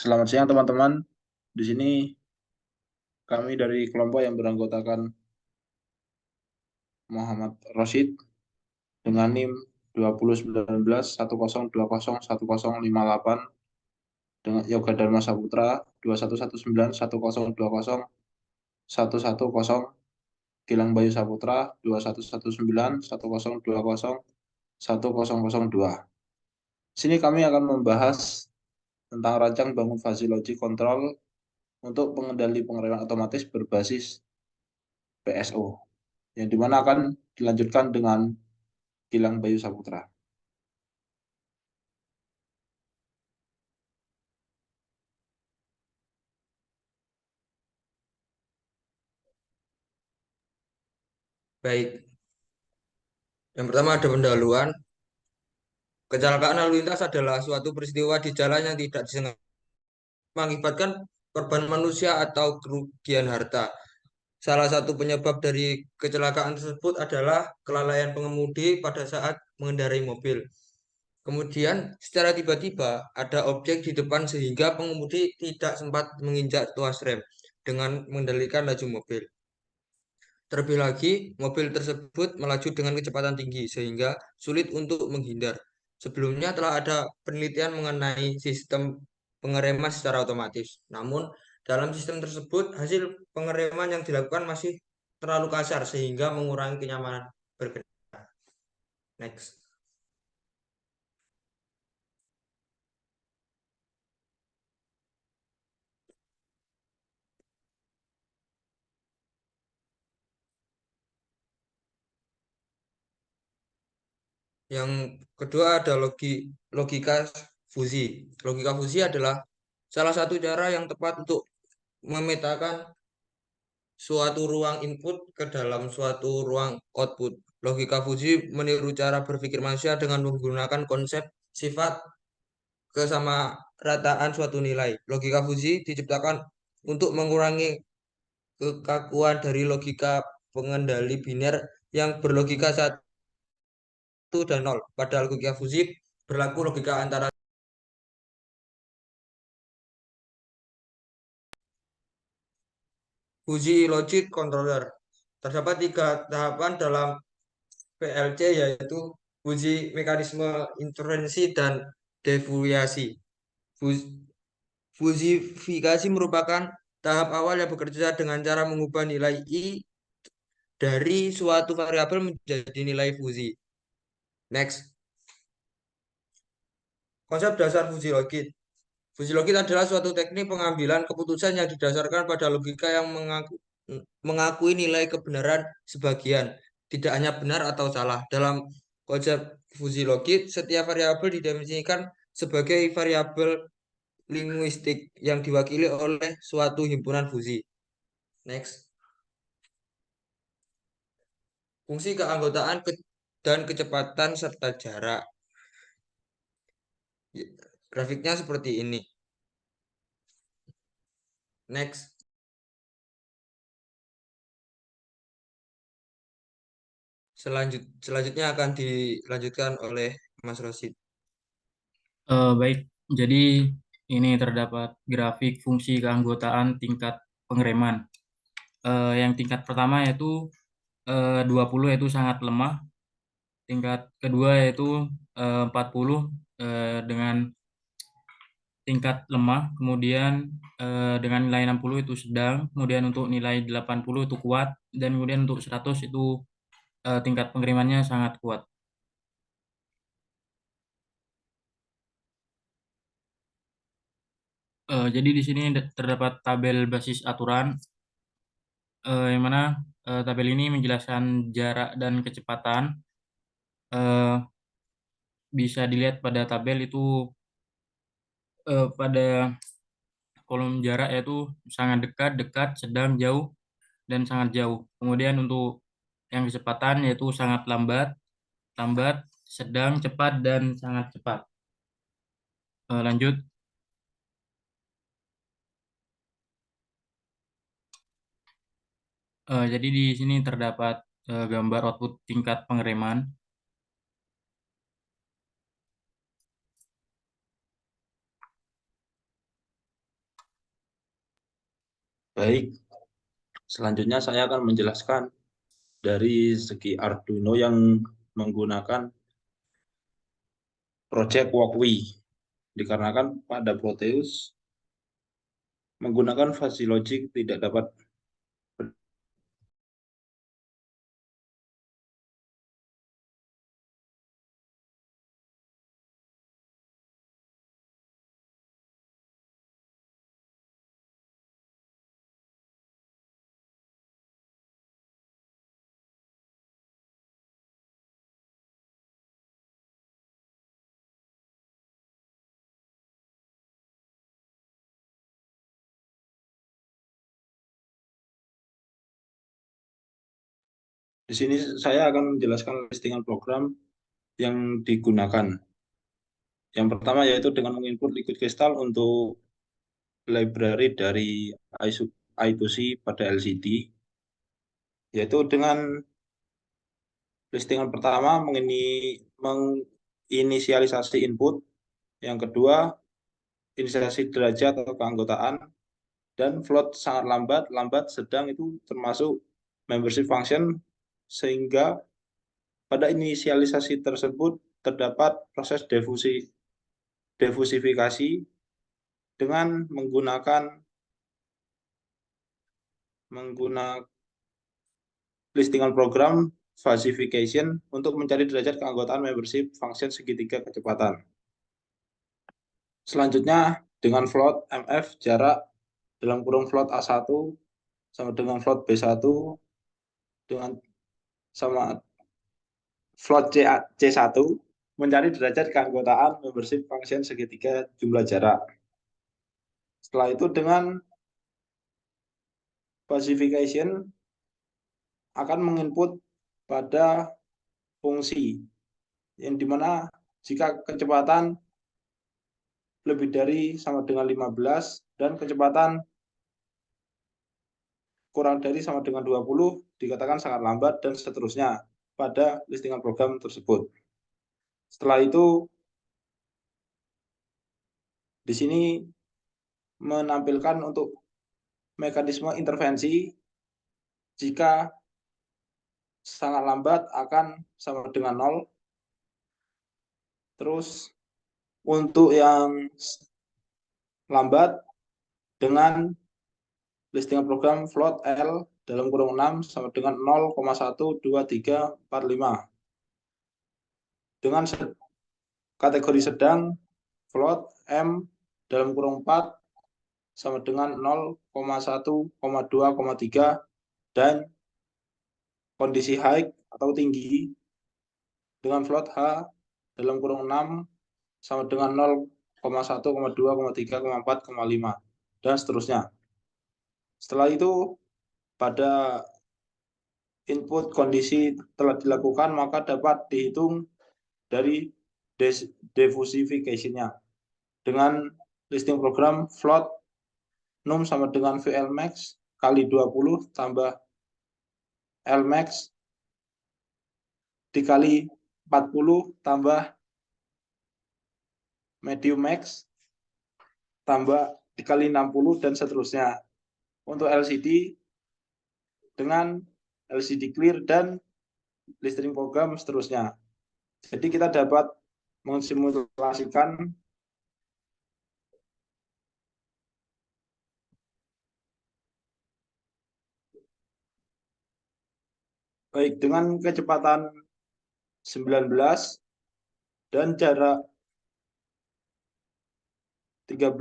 Selamat siang teman-teman. Di sini kami dari kelompok yang beranggotakan Muhammad Rosid dengan NIM 2019 1020101058 dengan Yoga Dharma Saputra 211910201110, Gilang Bayu Saputra 21191020101002. Sini kami akan membahas tentang rancang bangun fuzzy logic control untuk pengendali pengereman otomatis berbasis PSO, yang dimana akan dilanjutkan dengan Gilang Bayu Saputra. Baik, yang pertama ada pendahuluan. Kecelakaan lalu lintas adalah suatu peristiwa di jalan yang tidak disengaja mengakibatkan korban manusia atau kerugian harta. Salah satu penyebab dari kecelakaan tersebut adalah kelalaian pengemudi pada saat mengendarai mobil. Kemudian, secara tiba-tiba ada objek di depan sehingga pengemudi tidak sempat menginjak tuas rem dengan mengendalikan laju mobil. Terlebih lagi, mobil tersebut melaju dengan kecepatan tinggi sehingga sulit untuk menghindar. Sebelumnya telah ada penelitian mengenai sistem pengereman secara otomatis. Namun, dalam sistem tersebut, hasil pengereman yang dilakukan masih terlalu kasar sehingga mengurangi kenyamanan berkendara. Next. Yang kedua ada logika fusi. Logika fusi adalah salah satu cara yang tepat untuk memetakan suatu ruang input ke dalam suatu ruang output. Logika fusi meniru cara berpikir manusia dengan menggunakan konsep sifat kesamarataan suatu nilai. Logika fusi diciptakan untuk mengurangi kekakuan dari logika pengendali biner yang berlogika satu dan nol. Pada logika fusi berlaku logika antara Fuji Logic Controller. Terdapat tiga tahapan dalam PLC, yaitu uji mekanisme intervensi dan deviasi. Fusifikasi merupakan tahap awal yang bekerja dengan cara mengubah nilai I dari suatu variabel menjadi nilai fusi. Next, konsep dasar fusi logik. Fusi logik adalah suatu teknik pengambilan keputusan yang didasarkan pada logika yang mengakui nilai kebenaran sebagian, tidak hanya benar atau salah. Dalam konsep fusi logik, setiap variabel didefinisikan sebagai variabel linguistik yang diwakili oleh suatu himpunan fusi. Next, fungsi keanggotaan dan kecepatan serta jarak. Grafiknya seperti ini. Next, selanjutnya akan dilanjutkan oleh Mas Rosid. Baik, jadi ini terdapat grafik fungsi keanggotaan tingkat pengereman. Yang tingkat pertama yaitu 20 yaitu sangat lemah. Tingkat kedua yaitu 40 dengan tingkat lemah. Kemudian dengan nilai 60 itu sedang. Kemudian untuk nilai 80 itu kuat. Dan kemudian untuk 100 itu tingkat pengeremannya sangat kuat. Jadi di sini terdapat tabel basis aturan yang mana tabel ini menjelaskan jarak dan kecepatan. Eh, Bisa dilihat pada tabel itu pada kolom jarak yaitu sangat dekat, dekat, sedang, jauh, dan sangat jauh. Kemudian untuk yang kecepatan yaitu sangat lambat, lambat, sedang, cepat, dan sangat cepat. Lanjut. Jadi di sini terdapat gambar output tingkat pengereman. Baik, selanjutnya saya akan menjelaskan dari segi Arduino yang menggunakan Project Walkway. Dikarenakan pada Proteus menggunakan fuzzy logic tidak dapat. Di sini saya akan menjelaskan listingan program yang digunakan. Yang pertama yaitu dengan menginput liquid crystal untuk library dari I2C pada LCD, yaitu dengan listingan pertama menginisialisasi input, yang kedua inisialisasi derajat atau keanggotaan, dan float sangat lambat, lambat, sedang itu termasuk membership function, sehingga pada inisialisasi tersebut terdapat proses defusifikasi dengan menggunakan listingan program fuzzification untuk mencari derajat keanggotaan membership function segitiga kecepatan. Selanjutnya dengan float MF jarak dalam kurung float A1 sama dengan float B1 dengan sama float C1 mencari derajat keanggotaan membership function segitiga jumlah jarak. Setelah itu dengan fuzzification akan menginput pada fungsi yang dimana jika kecepatan lebih dari sama dengan 15 dan kecepatan kurang dari sama dengan 20 dikatakan sangat lambat dan seterusnya pada listingan program tersebut. Setelah itu di sini menampilkan untuk mekanisme intervensi jika sangat lambat akan sama dengan 0. Terus untuk yang lambat dengan listingan program float L dalam kurung 6 sama dengan 0,12345. Dengan kategori sedang float M dalam kurung 4 sama dengan 0,1,2,3 dan kondisi high atau tinggi dengan float H dalam kurung 6 sama dengan 0,1,2,3,4,5 dan seterusnya. Setelah itu pada input kondisi telah dilakukan maka dapat dihitung dari defusification-nya dengan listing program float num sama dengan VLmax kali 20 tambah Lmax dikali 40 tambah medium max tambah dikali 60 dan seterusnya. Untuk LCD dengan LCD clear dan listing program seterusnya. Jadi kita dapat mensimulasikan baik dengan kecepatan 19 dan jarak 13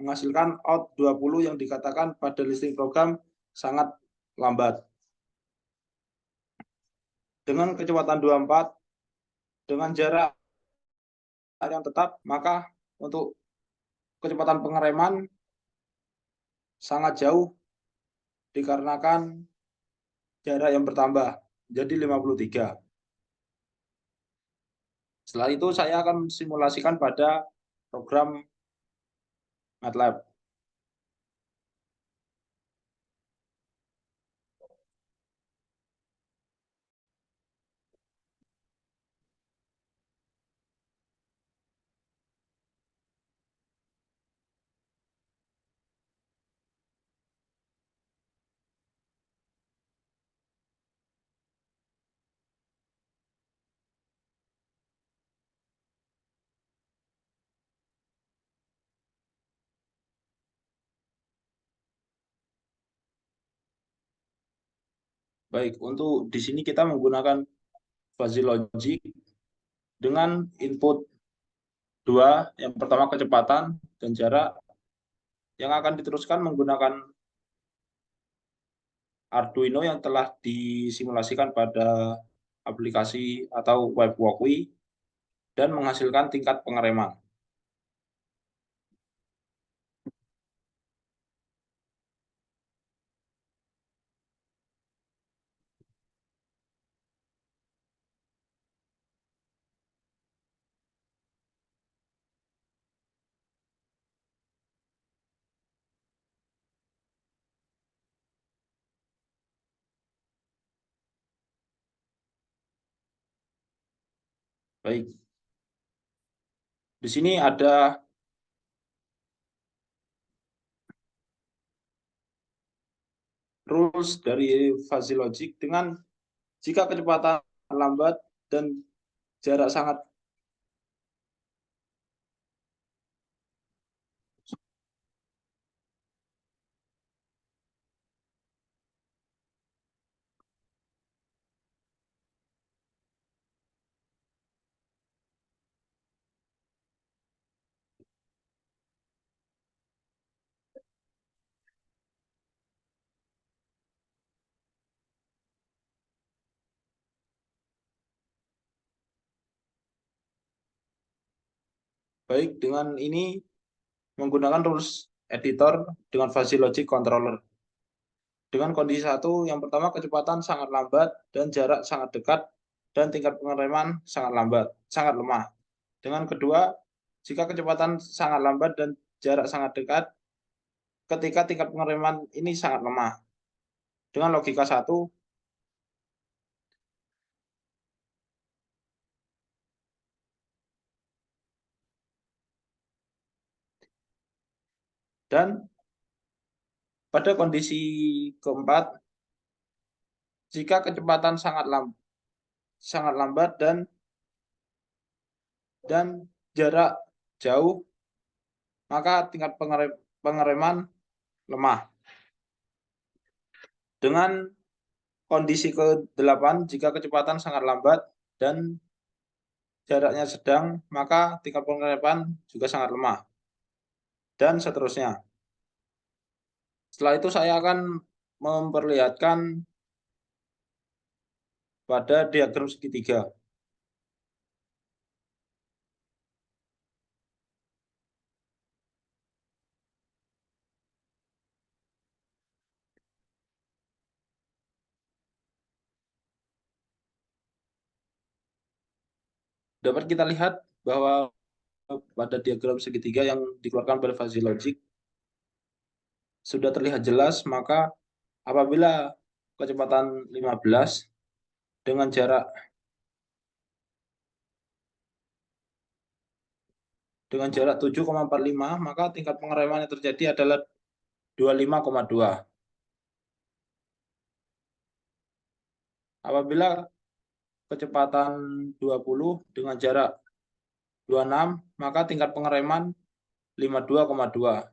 menghasilkan out 20 yang dikatakan pada listing program sangat lambat. Dengan kecepatan 24 dengan jarak yang tetap, maka untuk kecepatan pengereman sangat jauh dikarenakan jarak yang bertambah jadi 53. Setelah itu saya akan simulasikan pada program MATLAB. Baik, untuk di sini kita menggunakan fuzzy logic dengan input dua, yang pertama kecepatan dan jarak, yang akan diteruskan menggunakan Arduino yang telah disimulasikan pada aplikasi atau web walkway dan menghasilkan tingkat pengereman. Baik, di sini ada rules dari fuzzy logic dengan jika kecepatan lambat dan jarak sangat baik, dengan ini menggunakan rules editor dengan fuzzy logic controller. Dengan kondisi satu, yang pertama kecepatan sangat lambat dan jarak sangat dekat dan tingkat pengereman sangat lambat, sangat lemah. Dengan kedua, jika kecepatan sangat lambat dan jarak sangat dekat, ketika tingkat pengereman ini sangat lemah. Dengan logika satu, dan pada kondisi keempat, jika kecepatan sangat lambat dan jarak jauh, maka tingkat pengereman lemah. Dengan kondisi ke-8, jika kecepatan sangat lambat dan jaraknya sedang, maka tingkat pengereman juga sangat lemah. Dan seterusnya. Setelah itu saya akan memperlihatkan pada diagram segitiga. Dapat kita lihat bahwa pada diagram segitiga yang dikeluarkan oleh fuzzy logic sudah terlihat jelas, maka apabila kecepatan 15 dengan jarak 7,45, maka tingkat pengereman yang terjadi adalah 25,2. Apabila kecepatan 20 dengan jarak 26, maka tingkat pengereman 52,2.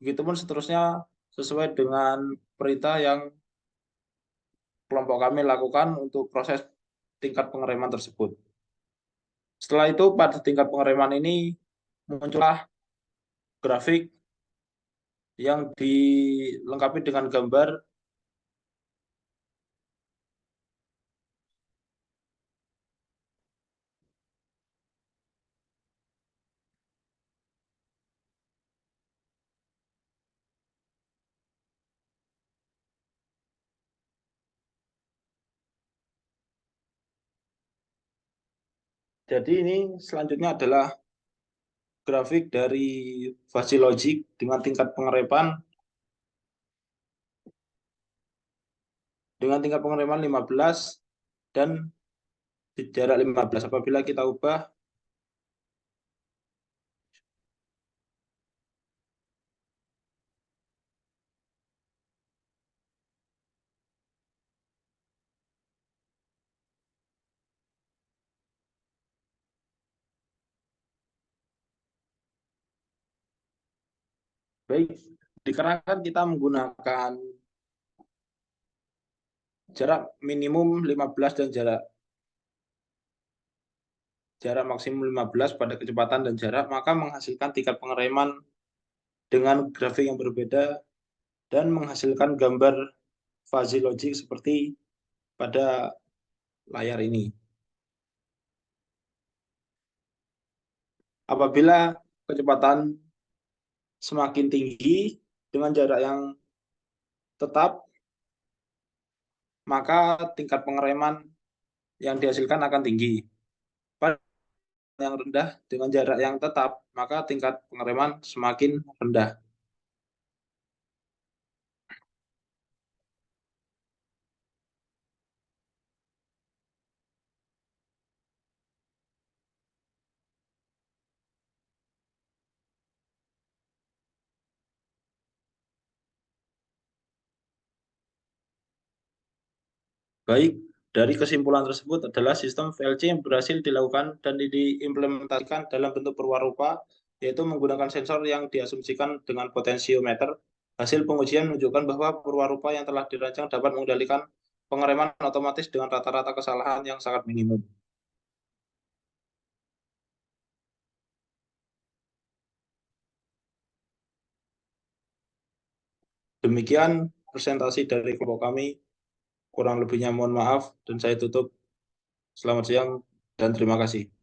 Begitupun seterusnya sesuai dengan perintah yang kelompok kami lakukan untuk proses tingkat pengereman tersebut. Setelah itu pada tingkat pengereman ini muncullah grafik yang dilengkapi dengan gambar. Jadi ini selanjutnya adalah grafik dari fuzzy logic dengan tingkat pengereman 15 dan jarak 15. Apabila kita ubah baik, dikarenakan kita menggunakan jarak minimum 15 dan jarak maksimum 15 pada kecepatan dan jarak, maka menghasilkan tingkat pengereman dengan grafik yang berbeda dan menghasilkan gambar fuzzy logic seperti pada layar ini. Apabila kecepatan semakin tinggi dengan jarak yang tetap, maka tingkat pengereman yang dihasilkan akan tinggi. Pada yang rendah dengan jarak yang tetap, maka tingkat pengereman semakin rendah. Baik, dari kesimpulan tersebut adalah sistem VLC yang berhasil dilakukan dan diimplementasikan dalam bentuk perwarupa, yaitu menggunakan sensor yang diasumsikan dengan potensiometer. Hasil pengujian menunjukkan bahwa perwarupa yang telah dirancang dapat mengendalikan pengereman otomatis dengan rata-rata kesalahan yang sangat minimum. Demikian presentasi dari kelompok kami. Kurang lebihnya mohon maaf dan saya tutup. Selamat siang dan terima kasih.